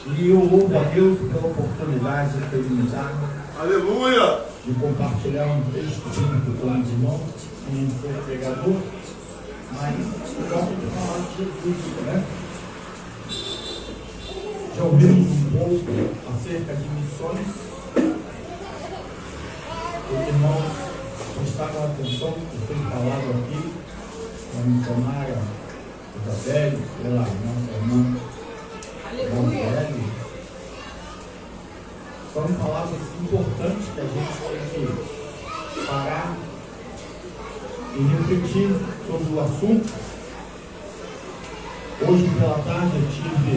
E eu louvo a Deus pela oportunidade de ter me dado. Aleluia! De compartilhar um texto bíblico com os irmãos, sem ser pregador, mas eu gosto de falar de Jesus, né? Já ouvimos um pouco acerca de missões. Os irmãos prestaram atenção no que foi falado aqui, na missionária Isabel, pela nossa irmã Isabel. São palavras importantes que a gente tem que parar e refletir sobre o assunto. Hoje pela tarde eu tive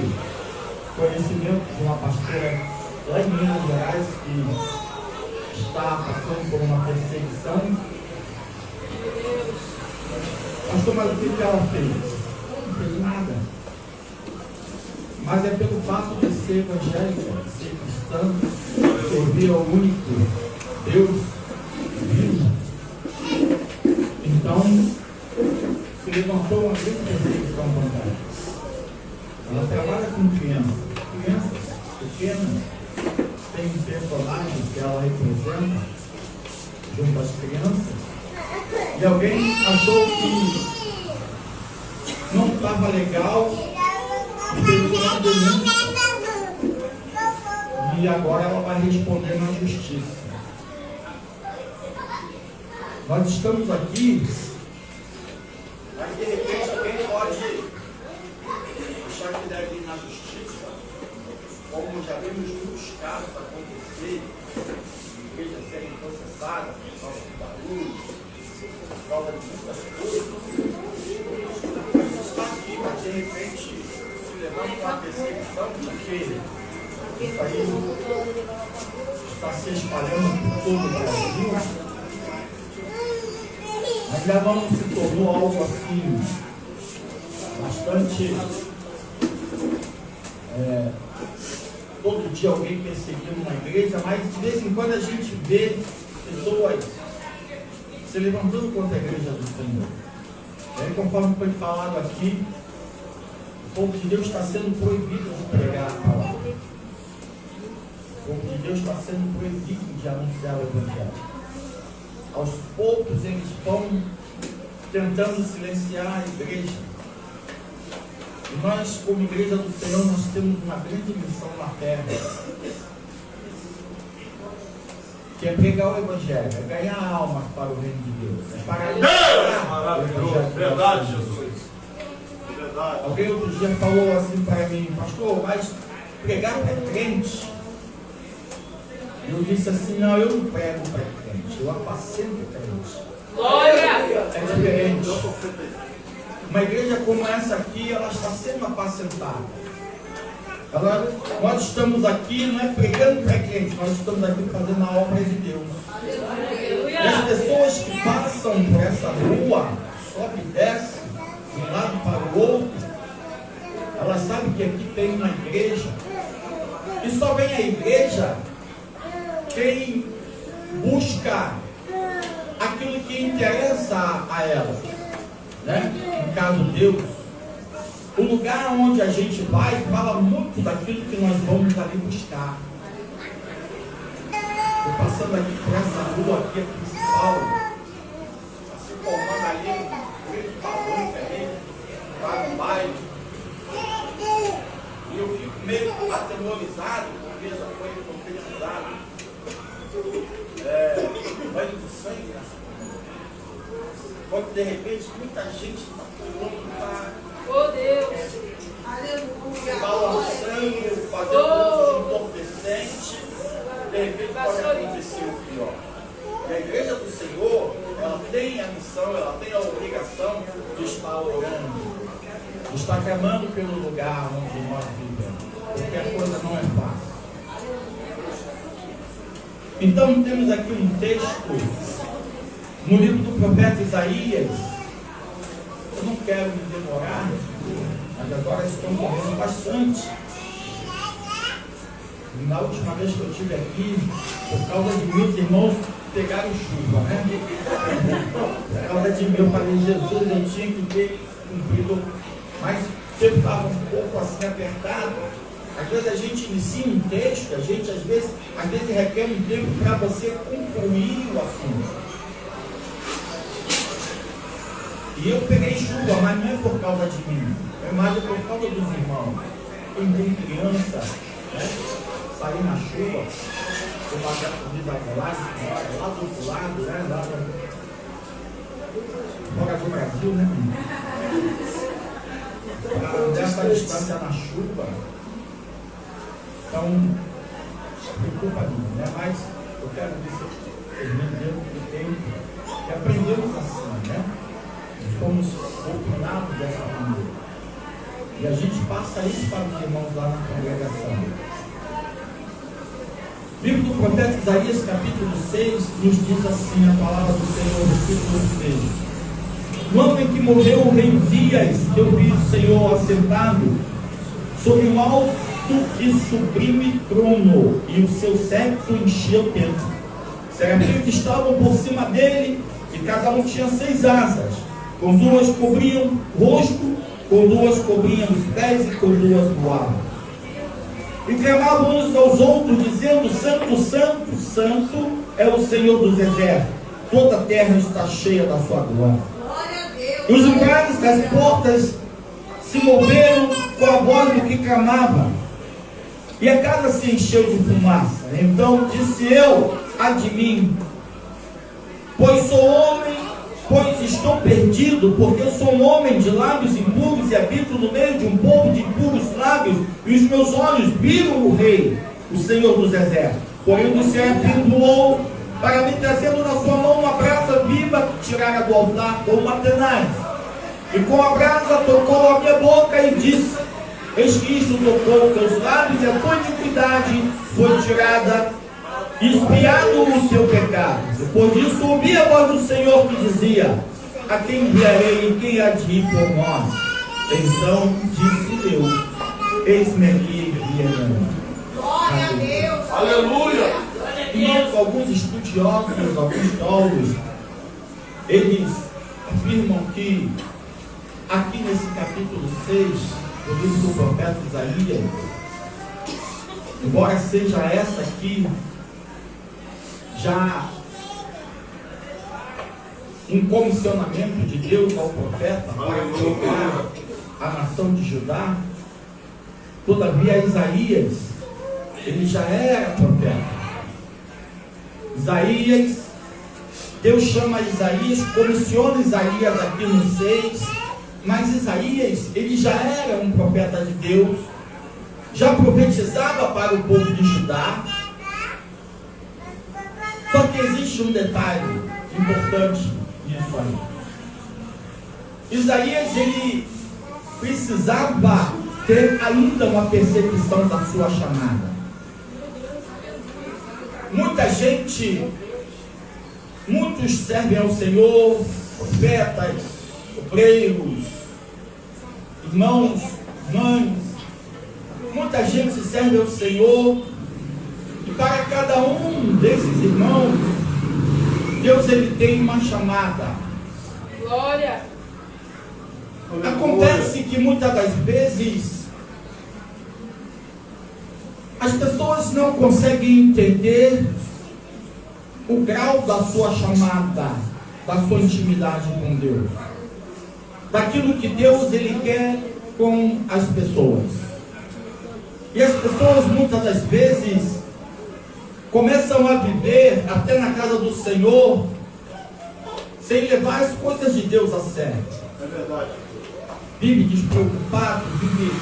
conhecimento de uma pastora lá em Minas Gerais que está passando por uma perseguição. Pastor, mas o que ela fez? Não fez nada. Mas é pelo fato de ser evangélica, de ser cristã, servir ao único Deus vivo. Então, se levantou uma grande perseguição contra ela. Ela trabalha com crianças pequenas, tem um personagem que ela representa junto às crianças, e alguém achou que não estava legal e fez uma denúncia, e agora ela vai responder na justiça. Nós estamos aqui, mas de repente alguém pode achar que deve ir na justiça, como já vimos muitos casos acontecer, igrejas serem processadas por causa do barulho, por causa de muitas coisas. A gente está aqui, mas de repente se levanta uma perseguição, porque isso aí está se espalhando por todo o Brasil. Mas já não se tornou algo assim bastante todo dia alguém perseguindo uma igreja, mas de vez em quando a gente vê pessoas se levantando contra a igreja do Senhor. E aí, conforme foi falado aqui, o povo de Deus está sendo proibido de pregar a palavra. O povo de Deus está sendo proibido de anunciar o Evangelho. Aos poucos eles estão tentando silenciar a igreja. E nós, como igreja do Senhor, nós temos uma grande missão na terra, que é pregar o Evangelho, é ganhar almas para o reino de Deus. É para maravilhoso, verdade, Jesus. Verdade. Alguém outro dia falou assim para mim, pastor, mas pregar para crente. Eu disse assim, não, eu não prego para crente, eu apacento crente. Glória! É diferente. Uma igreja como essa aqui, ela está sendo apacentada. Nós estamos aqui, não é pregando para crente, nós estamos aqui fazendo a obra de Deus. E as pessoas que passam por essa rua, sobe e desce, de um lado para o outro, elas sabem que aqui tem uma igreja. E só vem a igreja quem busca aquilo que interessa a ela, né? No caso Deus, o lugar onde a gente vai fala muito daquilo que nós vamos ali buscar. Estou passando aqui por essa rua aqui, a principal, se formando ali um grande palanque ali, para o bairro, e eu fico meio atemorizado, porque já foi profetizado. Banho de sangue nessa coisa. Quando de repente muita gente está pulando, está balançando, fazendo entorpecente, de repente pode acontecer o pior. E a igreja do Senhor, ela tem a missão, ela tem a obrigação de estar orando, de estar clamando pelo lugar onde nós vivemos, porque a coisa não é fácil. Então temos aqui um texto no livro do profeta Isaías. Eu não quero me demorar, mas agora estou correndo bastante. Na última vez que eu estive aqui, por causa de meus irmãos pegaram chuva, né? Por causa de mim, eu falei, Jesus, eu tinha que ter cumprido, mas eu estava um pouco assim apertado. Às vezes a gente inicia um texto, a gente às vezes requer um tempo para você concluir o assunto. E eu peguei chuva, mas não é por causa de mim, é mais por causa dos irmãos. Quem tem criança, né? Sair na chuva, tomar comida lá do outro lado, né? Lá fora do Brasil, né? Dessa distância na chuva. Então, preocupa mim, né? Mas eu quero ver se termine dentro do tempo. E aprendemos assim, né? Fomos doutrinados dessa maneira. E a gente passa isso para os irmãos lá na congregação. Livro do profeta Isaías, capítulo 6, nos diz assim a palavra do Senhor, versículo 6. No ano em que morreu o rei Uzias, eu vi o Senhor assentado sobre um alto e sublime trono, e o seu cetro enchia o templo. Serafins estavam por cima dele, e cada um tinha 6 asas. Com 2 cobriam o rosto, com 2 cobriam os pés e com 2 voavam. E clamavam uns aos outros, dizendo: Santo, Santo, Santo é o Senhor dos exércitos. Toda a terra está cheia da sua glória. E os umbrais das portas se moveram com a voz do que clamava. E a casa se encheu de fumaça. Então disse eu a de mim: pois sou homem, pois estou perdido, porque eu sou um homem de lábios impuros e habito no meio de um povo de impuros lábios, e os meus olhos viram o Rei, o Senhor dos exércitos. Porém o serafim voou para me trazendo na sua mão uma brasa viva que tirara do altar com uma tenaz. E com a brasa tocou a minha boca e disse: eis que isto tocou os teus lábios, e a tua iniquidade foi tirada, expiado o teu pecado. Depois disso ouvi a voz do Senhor que dizia: a quem enviarei e quem há de ir por nós? Então disse eu: eis-me aqui, envia-me. Glória a Deus! Aleluia! Irmãos, alguns estudiosos, alguns teólogos, eles afirmam que aqui nesse capítulo 6 do livro do profeta Isaías, embora seja essa aqui já um comissionamento de Deus ao profeta para colocar a nação de Judá, todavia Isaías, ele já era profeta. Isaías, Deus chama Isaías, comissiona Isaías aqui no 6, mas Isaías, ele já era um profeta de Deus, já profetizava para o povo de Judá. Só que existe um detalhe importante nisso aí. Isaías, ele precisava ter ainda uma percepção da sua chamada. Muita gente, muitos servem ao Senhor, profetas, obreiros, irmãos, mães, muita gente serve ao Senhor, e para cada um desses irmãos, Deus ele tem uma chamada. Glória! Acontece que muitas das vezes as pessoas não conseguem entender o grau da sua chamada, da sua intimidade com Deus, daquilo que Deus ele quer com as pessoas. E as pessoas muitas das vezes começam a viver até na casa do Senhor sem levar as coisas de Deus a sério. É verdade. Vive despreocupado, vive.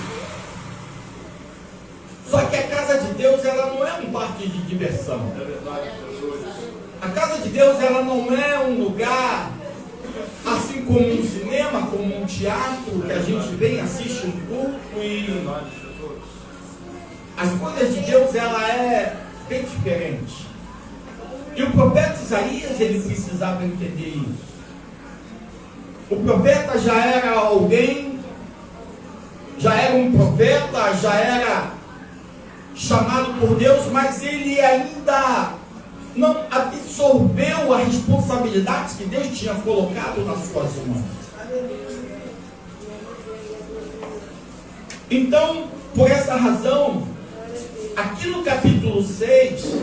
Só que a casa de Deus ela não é um parque de diversão. É verdade, Jesus. A casa de Deus ela não é um lugar assim como um cinema, como um teatro que a gente vem, assiste um culto e as coisas de Deus ela é bem diferente. E o profeta Isaías ele precisava entender isso. O profeta já era alguém, já era um profeta, já era chamado por Deus, mas ele ainda não absorveu a responsabilidade que Deus tinha colocado nas suas mãos. Então, por essa razão, aqui no capítulo 6,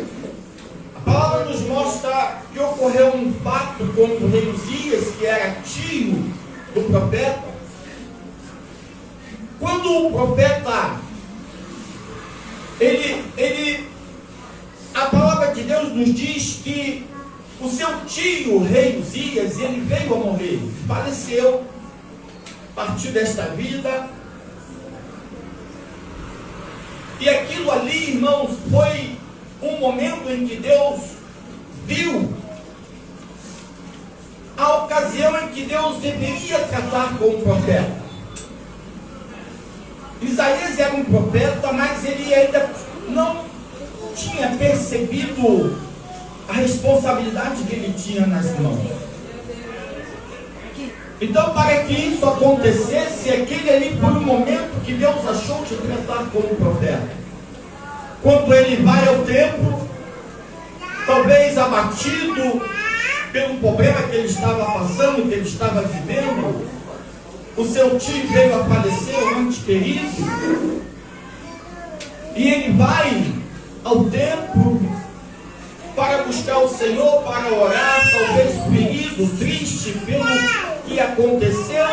a palavra nos mostra que ocorreu um fato com o rei Uzias, que era tio do profeta. Quando o profeta, a palavra de Deus nos diz que o seu tio, o rei Uzias, ele veio a morrer, faleceu, partiu desta vida. E aquilo ali, irmãos, foi um momento em que Deus viu a ocasião em que Deus deveria tratar com o profeta. Isaías era um profeta, mas ele ainda não tinha percebido a responsabilidade que ele tinha nas mãos. Então, para que isso acontecesse, aquele ali foi um momento que Deus achou de tratar com o profeta. Quando ele vai ao templo, talvez abatido pelo problema que ele estava passando, que ele estava vivendo, o seu tio veio a falecer, um ente querido, e ele vai ao templo para buscar o Senhor, para orar, talvez ferido, triste pelo que aconteceu.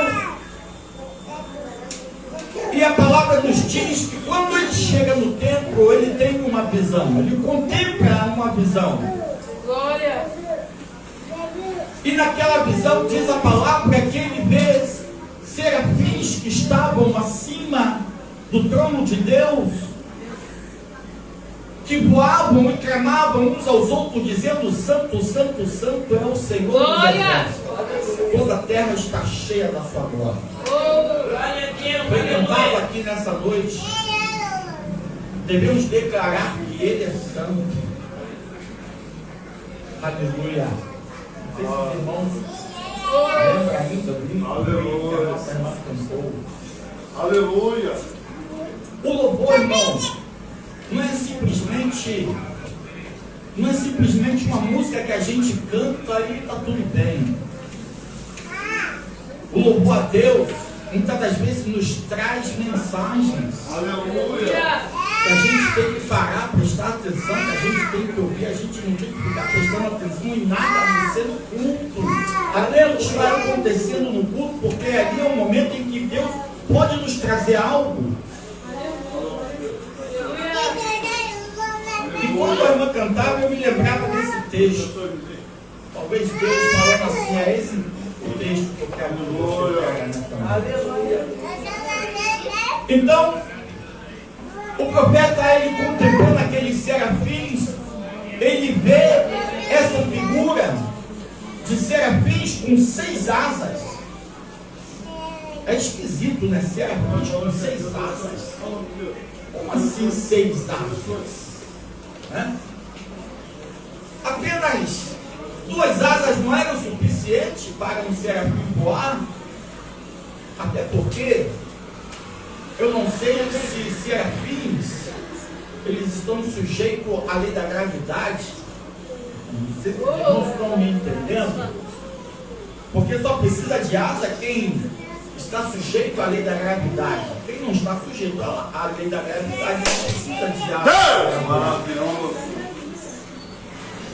E a palavra nos diz que quando ele chega no templo, ele tem uma visão, ele contempla uma visão. Glória. E naquela visão diz a palavra que ele vê serafins que estavam acima do trono de Deus, que voavam e clamavam uns aos outros, dizendo: Santo, Santo, Santo é o Senhor dos exércitos. Toda a terra está cheia da sua glória. Eu cantava aqui nessa noite, devemos declarar que Ele é santo. Aleluia. Não sei se os irmãos lembram ainda do livro que a nossa irmã cantou. Aleluia. O louvor, irmãos, não é simplesmente uma música que a gente canta e está tudo bem. O louvor a Deus muitas das vezes nos traz mensagens. Aleluia. Que a gente tem que parar, prestar atenção, que a gente tem que ouvir, a gente não tem que ficar prestando atenção em nada a não ser no culto. Até o que está acontecendo no culto, porque ali é um momento em que Deus pode nos trazer algo. E quando a irmã cantava, eu me lembrava desse texto. Talvez Deus falando assim: é esse o texto que eu quero que você pega nessa noite. Então, o profeta, ele contemplando aqueles serafins, ele vê essa figura de serafins com 6 asas. É esquisito, né? Serafins com 6 asas. Como assim 6 asas? Né? Apenas 2 asas não eram suficiente para um serafim voar? Até porque eu não sei se serafins eles estão sujeitos à lei da gravidade. Não sei se os irmãos estão me entendendo. Porque só precisa de asa quem está sujeito à lei da gravidade. Quem não está sujeito à lei da gravidade não precisa de asa. Maravilhoso.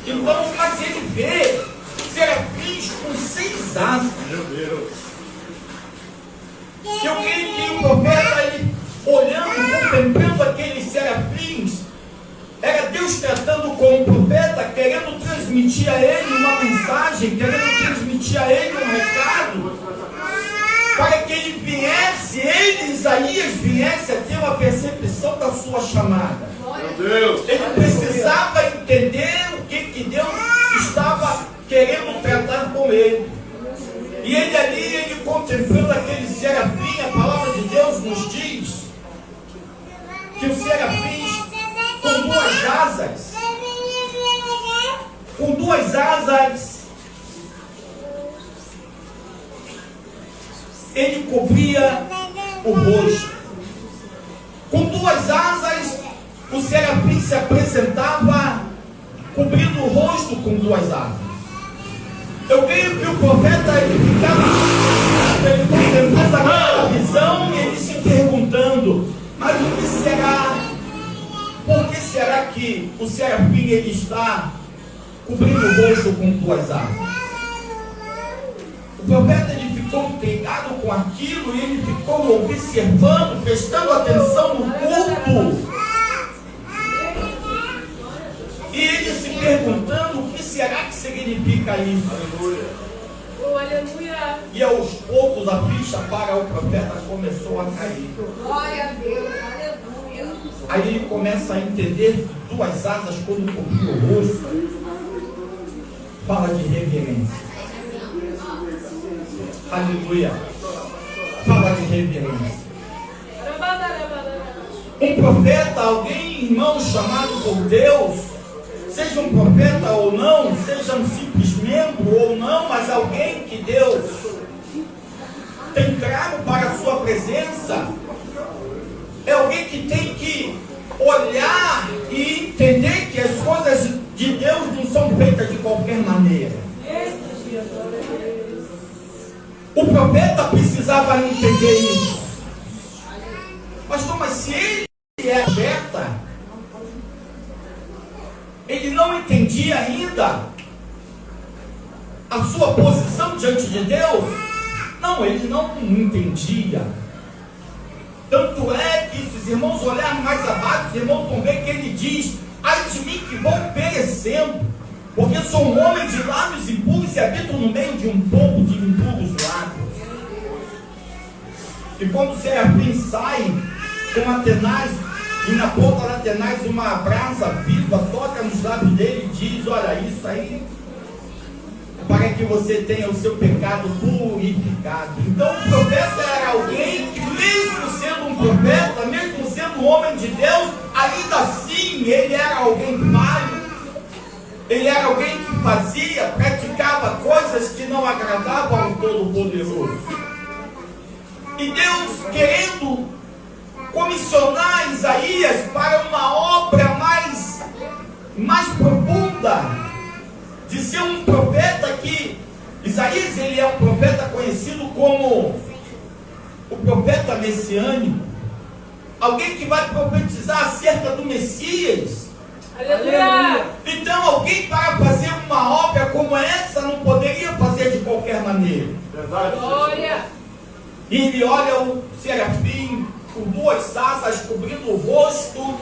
Então, mas ele vê serafins com 6 asas. Meu Deus. Eu creio que o profeta, ele olhando, contemplando aqueles serafins, era Deus tratando com o profeta, querendo transmitir a ele uma mensagem, querendo transmitir a ele um recado, para que ele viesse, Isaías viesse a ter uma percepção da sua chamada. Meu Deus. Ele precisava entender o que Deus estava querendo tratar com ele. E ele ali, ele contemplando aquele serafim, a palavra de Deus nos diz que os serafins com 2 asas, ele cobria o rosto. Com 2 asas, o serafim se apresentava cobrindo o rosto com 2 asas. Eu creio que o profeta, ele ficava contemplando aquela visão e ele se perguntando: mas o que que o serafim ele está cobrindo o rosto com 2 asas? O profeta ele ficou intrigado com aquilo e ele ficou observando, prestando atenção no culto. E ele se perguntando o que será que significa isso. Aleluia. E aos poucos a ficha para o profeta começou a cair. Glória a Deus. Aleluia. Aí ele começa a entender que 2 asas quando cobriu o rosto fala de reverência. Aleluia. Fala de reverência. Um profeta, alguém, irmão, chamado por Deus, seja um profeta ou não, seja um simples membro ou não, mas alguém que Deus tem trago para a sua presença, é alguém que tem que olhar e entender que as coisas de Deus não são feitas de qualquer maneira. O profeta precisava entender isso. Pastor, mas se ele é profeta, ele não entendia ainda a sua posição diante de Deus? Não, ele não entendia. Tanto é que se os irmãos olharem mais abaixo, os irmãos vão ver que ele diz: ai de mim que vou perecendo, porque sou um homem de lábios impuros e habito no meio de um povo de impuros lábios. E quando o serafim sai com Atenaz, e na ponta da Atenaz uma brasa viva toca nos lábios dele e diz: olha, isso aí para que você tenha o seu pecado purificado. Então o profeta era alguém que, mesmo sendo um profeta, mesmo sendo um homem de Deus, ainda assim ele era alguém falho. Ele era alguém que fazia, praticava coisas que não agradavam ao Todo-Poderoso. E Deus, querendo comissionar Isaías para uma obra mais profunda, de ser um profeta que... Isaías, ele é um profeta conhecido como o profeta messiânico. Alguém que vai profetizar acerca do Messias. Aleluia. Então alguém para fazer uma obra como essa não poderia fazer de qualquer maneira. Verdade. Glória. E ele olha o serafim com 2 asas cobrindo o rosto,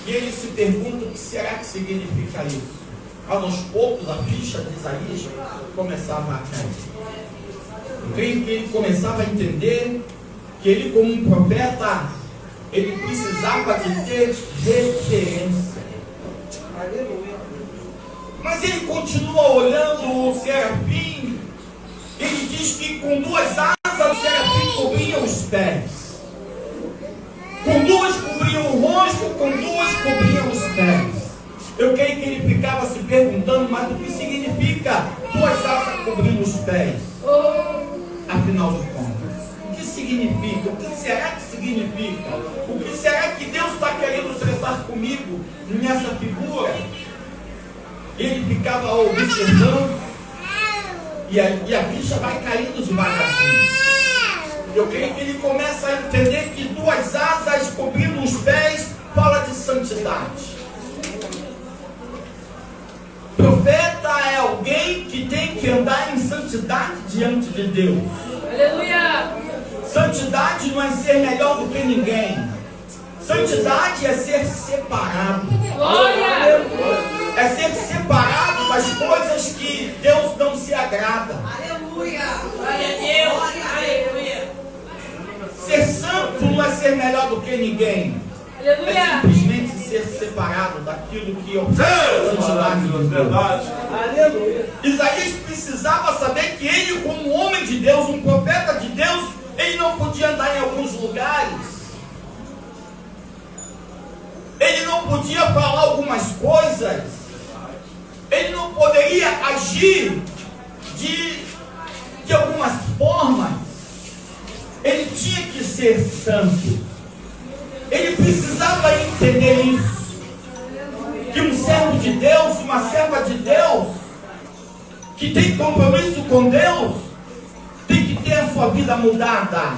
e ele se pergunta: o que será que significa isso? Aos poucos a ficha de Isaías começava a cair. Eu creio que ele começava a entender que ele, como um profeta, ele precisava de ter referência. Mas ele continua olhando o serafim. Ele diz que com 2 asas o serafim cobria os pés. Com 2 cobriam o rosto, com 2 cobriam os pés. Eu creio que ele ficava se perguntando: mas o que significa 2 asas cobrindo os pés? Afinal de contas, o que significa? O que será que significa? O que será que Deus está querendo tratar comigo nessa figura? Ele ficava observando, e a ficha vai caindo devagarzinho. Eu creio que ele começa a entender que 2 asas cobrindo os pés fala de santidade. Profeta é alguém que tem que andar em santidade diante de Deus. Aleluia. Santidade não é ser melhor do que ninguém. Santidade é ser separado. Glória. É ser separado das coisas que Deus não se agrada. Aleluia. Glória a Deus. Aleluia. Ser santo não é ser melhor do que ninguém. É Aleluia. simplesmente ser separado daquilo que ofende a santidade de Deus. Verdade. Aleluia. Isaías precisava saber que ele, como um homem de Deus, um profeta de Deus, ele não podia andar em alguns lugares. Ele não podia falar algumas coisas. Ele não poderia agir de algumas formas. Ele tinha que ser santo. Ele precisava entender isso. Que um servo de Deus, uma serva de Deus, que tem compromisso com Deus, tem que ter a sua vida mudada.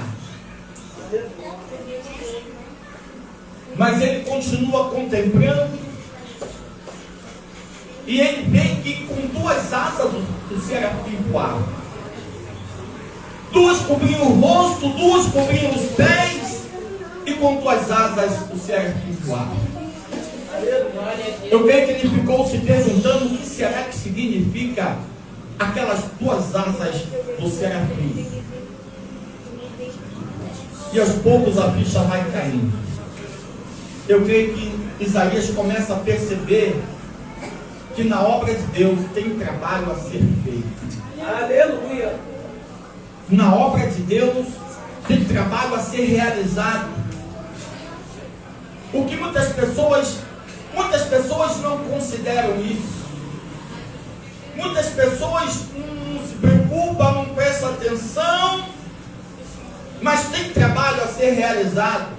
Mas ele continua contemplando E ele vê que com duas asas o serafim voava. Duas cobriam o rosto, duas cobriam os pés, e com duas asas o serafim voava. Eu creio que ele ficou se perguntando o que será que significa aquelas duas asas do serafim. E aos poucos a ficha vai caindo. Eu creio que Isaías começa a perceber que na obra de Deus tem trabalho a ser feito. Aleluia. Na obra de Deus tem trabalho a ser realizado. O que muitas pessoas não consideram isso. Muitas pessoas não se preocupam, não prestam atenção, mas tem trabalho a ser realizado.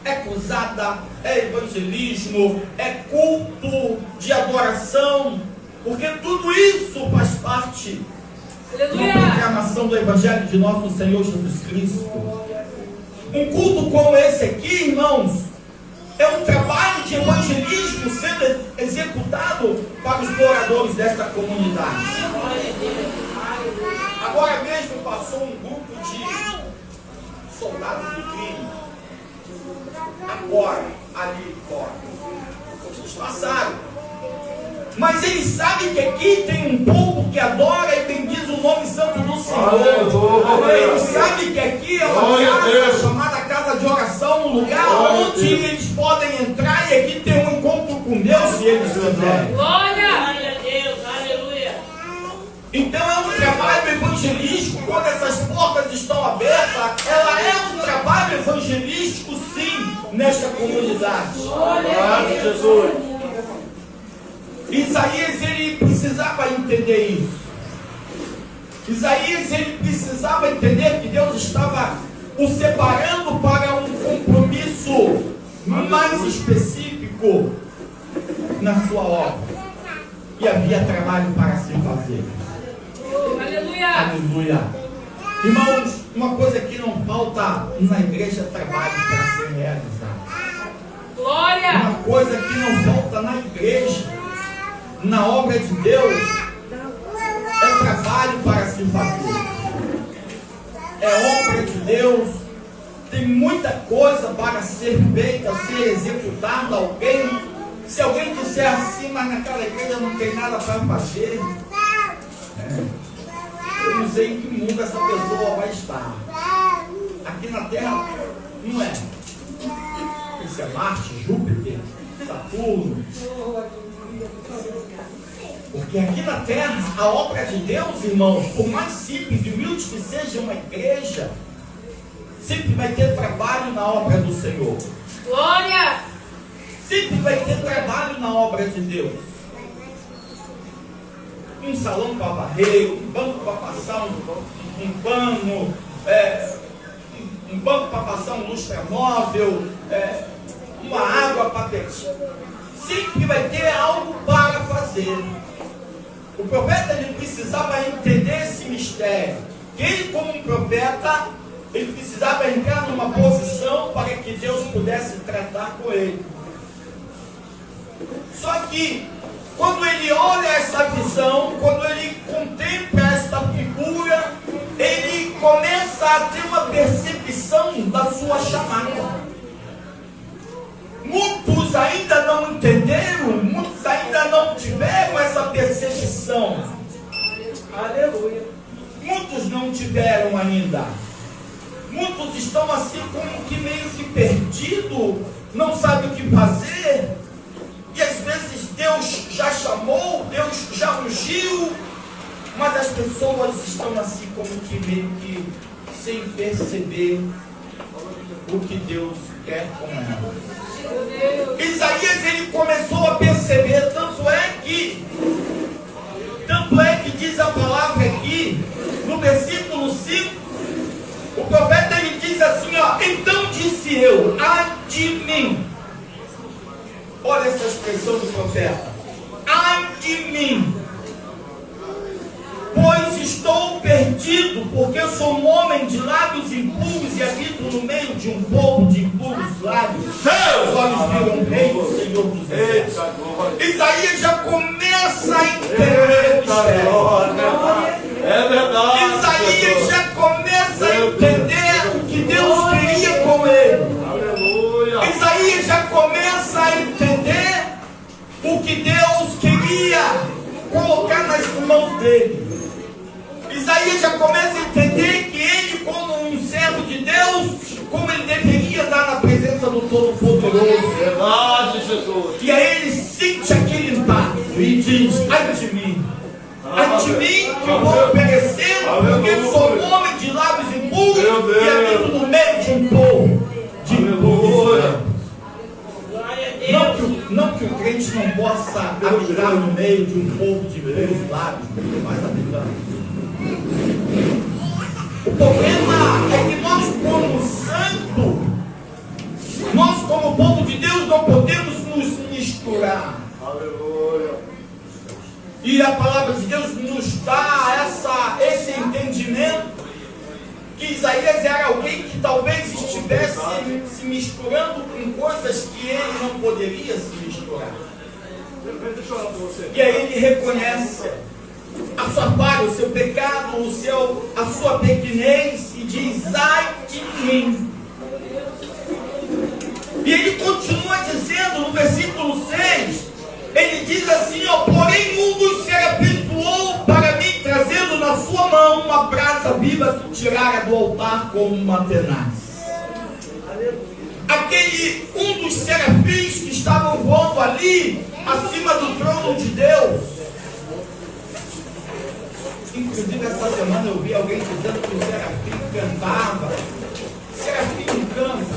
É cruzada, é evangelismo, é culto de adoração, porque tudo isso faz parte da proclamação do Evangelho de nosso Senhor Jesus Cristo. Um culto como esse aqui, irmãos, é um trabalho de evangelismo sendo executado para os moradores desta comunidade. Agora mesmo passou um grupo de soldados do crime. Agora, ali fora. Eles passaram. Mas eles sabem que aqui tem um povo que adora e bendiz o nome santo do Senhor. Eles sabem que aqui é uma casa chamada casa de oração, um lugar onde eles podem entrar e aqui tem um encontro com Deus, se eles quiserem. Glória a Deus, aleluia. Então é um trabalho evangelístico. Quando essas portas estão abertas, ela é um trabalho evangelístico, sim, nesta comunidade. Glória a Deus. Jesus. Isaías, ele precisava entender isso. Isaías, ele precisava entender que Deus estava o separando para um compromisso mais específico na sua obra. E havia trabalho para se fazer. Aleluia. Aleluia. Irmãos, uma coisa que não falta na igreja é trabalho para ser realizado. Glória. Uma coisa que não falta na igreja, na obra de Deus, é trabalho para se fazer. É obra de Deus. Tem muita coisa para ser feita, ser executada. Se alguém disser assim, mas naquela igreja não tem nada para fazer, eu não sei em que mundo essa pessoa vai estar. Aqui na Terra não é. Isso é Marte, Júpiter, Saturno. Porque aqui na Terra, a obra de Deus, irmãos, por mais simples e humilde que seja uma igreja, sempre vai ter trabalho na obra do Senhor. Glória. Sempre vai ter trabalho na obra de Deus. Um salão para varrer, um banco para passar um pano, um banco para passar um lustramóvel, uma água para beber. Sempre vai ter algo para fazer. O profeta, ele precisava entender esse mistério. Ele, como um profeta, ele precisava entrar numa posição para que Deus pudesse tratar com ele. Só que, quando ele olha essa visão, quando ele contempla esta figura, ele começa a ter uma percepção da sua chamada. Muitos ainda não entenderam, muitos ainda não tiveram essa percepção. Aleluia. Muitos não tiveram ainda. Muitos estão assim como que meio que perdidos, não sabem o que fazer. E às vezes Deus já chamou, Deus já ungiu, mas as pessoas estão assim como que meio que sem perceber o que Deus quer com elas. Isaías, ele começou a perceber, tanto é que diz a palavra aqui, no versículo 5, o profeta, ele diz assim, ó: então disse eu, ai de mim. Olha essa expressão do profeta: ai de mim, pois estou perdido, porque eu sou um homem de lábios impuros e habito no meio de um povo de impuros lábios. Os olhos viram o rei, o Senhor dos exércitos. Isaías já começa a entender o que Deus queria colocar nas mãos dele. Isaías já começa a entender que ele, como um servo de Deus, como ele deveria andar na presença do Todo-Poderoso. Verdade, Jesus. E aí ele sente aquele impacto e diz: ai de mim que eu vou perecer, porque sou um homem de lábios impuros e habito no meio de um povo de impureza. Não que o crente não possa habitar no meio de um povo de impuros lábios, porque nós habitamos. O problema é que nós, como santo, nós, como povo de Deus, não podemos nos misturar. Aleluia. E a palavra de Deus nos dá esse entendimento que Isaías era alguém que talvez estivesse se misturando com coisas que ele não poderia se misturar. E aí ele reconhece a sua falha, o seu pecado, a sua pequenez e diz: ai de mim. E ele continua dizendo no versículo 6, ele diz assim: ó, porém um dos serafins voou para mim, trazendo na sua mão uma brasa viva que tirara do altar como uma tenaz. Um dos serafins que estavam voando ali, acima do trono de Deus. Inclusive essa semana eu vi alguém dizendo que o serafim cantava. Serafim não canta.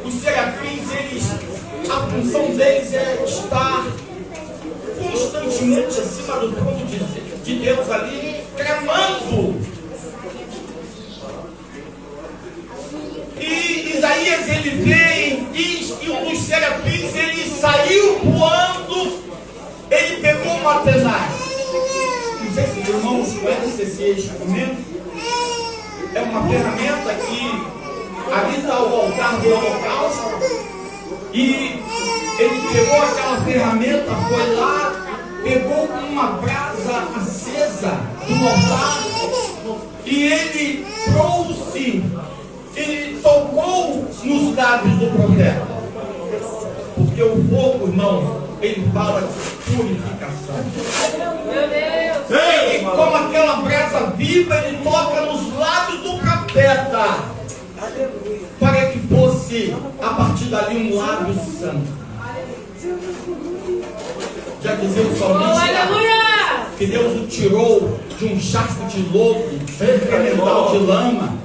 Os serafins, a função deles é estar constantemente acima do trono de Deus ali, clamando. E Isaías ele vê e diz que um dos serafins ele saiu voando, ele pegou uma tenaz. Não sei se os irmãos conhecem esse instrumento. É uma ferramenta que ali está o altar do holocausto. E ele pegou aquela ferramenta, foi lá, pegou uma brasa acesa do altar e ele trouxe, ele tocou nos lábios do profeta. Porque o fogo, irmão, ele fala de purificação. Meu Deus! E como aquela brasa viva, ele toca nos lábios do profeta, para que fosse a partir dali um lábio santo. Já dizia o salmista que Deus o tirou de um charco de lodo, de um tremendal de lama,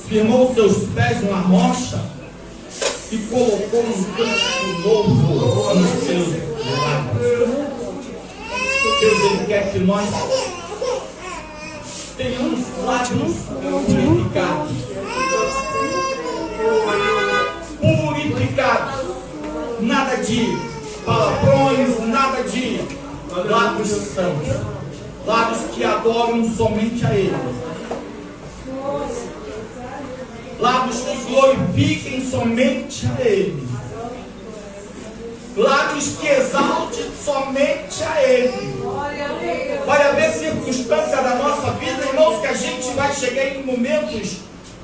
firmou seus pés numa rocha e colocou um canto novo nos seus lábios. Deus, ele quer que nós tenhamos lábios purificados. Purificados. Nada de palavrões, nada de lábios santos. Lábios que adoram somente a Ele. Lábios que glorifiquem somente a Ele. Lábios que exaltem somente a Ele. Vai haver circunstância da nossa vida, irmãos, que a gente vai chegar em momentos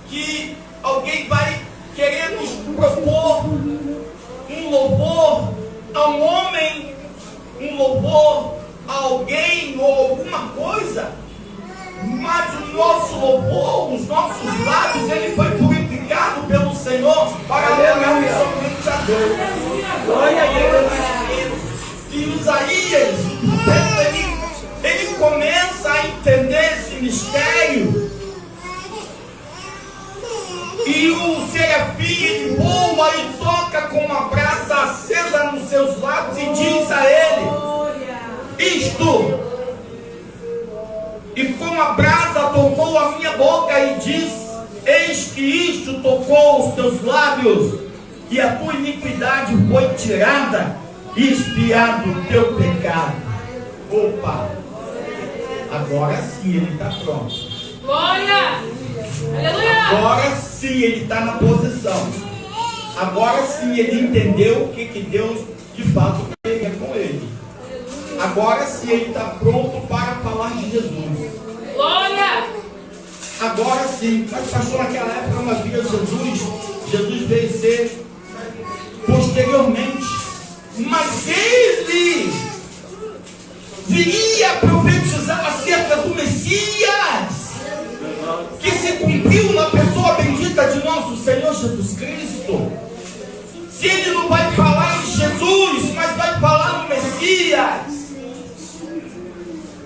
que alguém vai querer nos propor um louvor a um homem, um louvor a alguém ou alguma coisa, mas o nosso louvor, os nossos lábios, ele foi purificado pelo Senhor para adorar somente a Deus. Glória a Deus. E Isaías, ele começa a entender esse mistério. E o serafim voa e toca com uma brasa acesa nos seus lábios e diz a ele: isto. E com a brasa tocou a minha boca e diz: eis que isto tocou os teus lábios, e a tua iniquidade foi tirada e expiado o teu pecado. Opa! Agora sim ele está pronto. Glória! Aleluia! Agora sim ele está na posição. Agora sim ele entendeu o que Deus de fato queria com ele. Agora sim ele está pronto para falar de Jesus. Glória! Agora sim, mas pastor, naquela época não havia Jesus. Jesus veio ser Jesus Cristo, se ele não vai falar em Jesus, mas vai falar no Messias?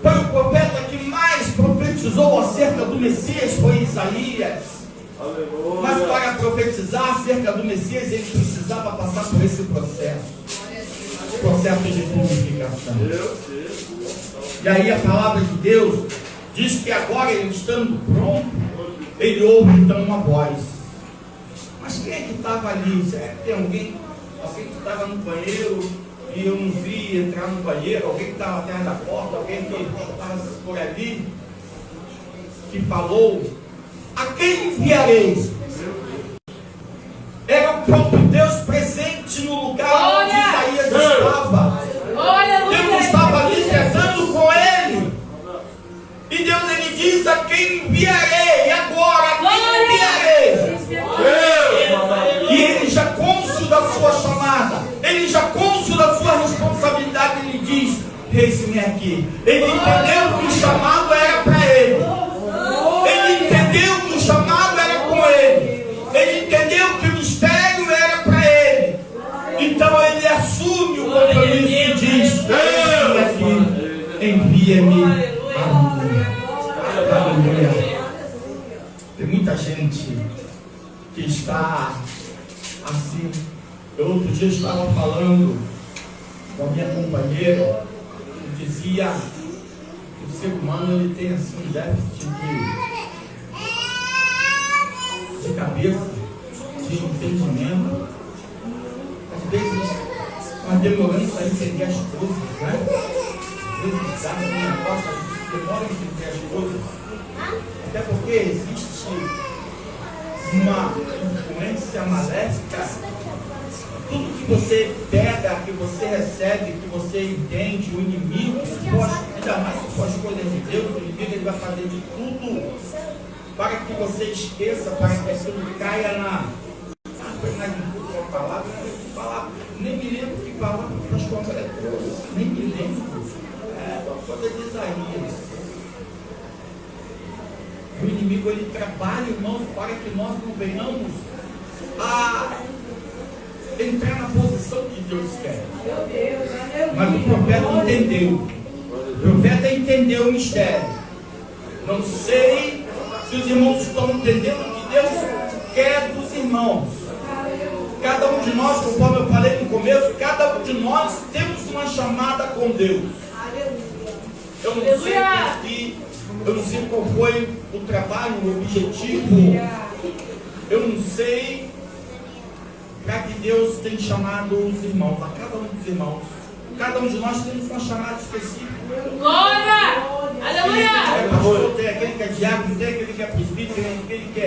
Foi o profeta que mais profetizou acerca do Messias, foi Isaías. Mas para profetizar acerca do Messias, ele precisava passar por esse processo de purificação. E aí a palavra de Deus diz que agora ele estando pronto, ele ouve então uma voz. Mas quem é que estava ali? Será que tem alguém que estava no banheiro e eu não vi entrar no banheiro? Alguém que estava atrás da porta? Alguém que estava por ali? Que falou: a quem enviareis? Era o próprio Deus presente no lugar onde Isaías estava. Deus estava ali tratando com ele. E Deus ele diz: a quem enviarei? E agora, a quem enviarei? E ele já cônscio da sua chamada, ele já cônscio da sua responsabilidade, ele diz: eis-me aqui. Ele entendeu que o chamado era para ele. Ele entendeu que o chamado era com ele. Ele entendeu que o mistério era para ele. Então ele assume o compromisso e diz: eis-me aqui, envia-me a mim. Aleluia. Tem muita gente que está assim. Eu outro dia estava falando com a minha companheira, que dizia que o ser humano ele tem assim um déficit de cabeça, de entendimento. Às vezes nós demoramos para entender as coisas, né? Às vezes dá um negócio, a gente demora para entender as coisas. Até porque existe uma influência maléfica. Tudo que você pega, que você recebe, que você entende, o inimigo, ainda mais com as coisas de Deus, o inimigo ele vai fazer de tudo para que você esqueça, para que aquilo caia na palavra, nem me lembro que palavra para as congregações, nem me lembro. Uma coisa de Isaías. O inimigo ele trabalha, irmãos, para que nós não venhamos a entrar na posição que Deus quer. Mas o profeta entendeu. O profeta entendeu o mistério. Não sei se os irmãos estão entendendo o que Deus quer dos irmãos. Cada um de nós, conforme eu falei no começo, cada um de nós temos uma chamada com Deus. Eu não sei aqui, eu não sei qual foi o trabalho, o objetivo. Eu não sei para que Deus tem chamado os irmãos, a cada um dos irmãos. Cada um de nós temos uma chamada específica. Glória! Aleluia! É pastor, tem aquele que é diácono, tem aquele que é presbítero, tem aquele que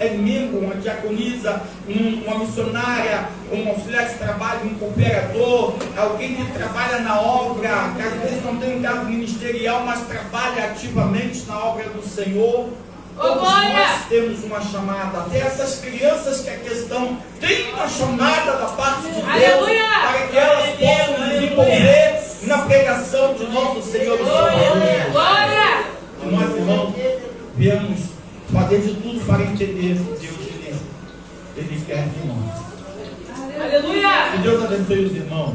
é membro, uma diaconisa, uma missionária, um auxiliar de trabalho, um cooperador, alguém que trabalha na obra, que às vezes não tem um cargo ministerial, mas trabalha ativamente na obra do Senhor. Todos nós temos uma chamada. Até essas crianças que aqui estão têm uma chamada da parte de Deus. Aleluia! Para que elas possam desenvolver na pregação de nosso Senhor e Salvador. Glória! E nós, irmãos, viemos fazer de tudo para entender o que Deus Ele quer de nós. Aleluia! Que Deus abençoe os irmãos.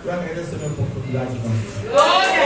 Eu agradeço a minha oportunidade, irmãos. Glória!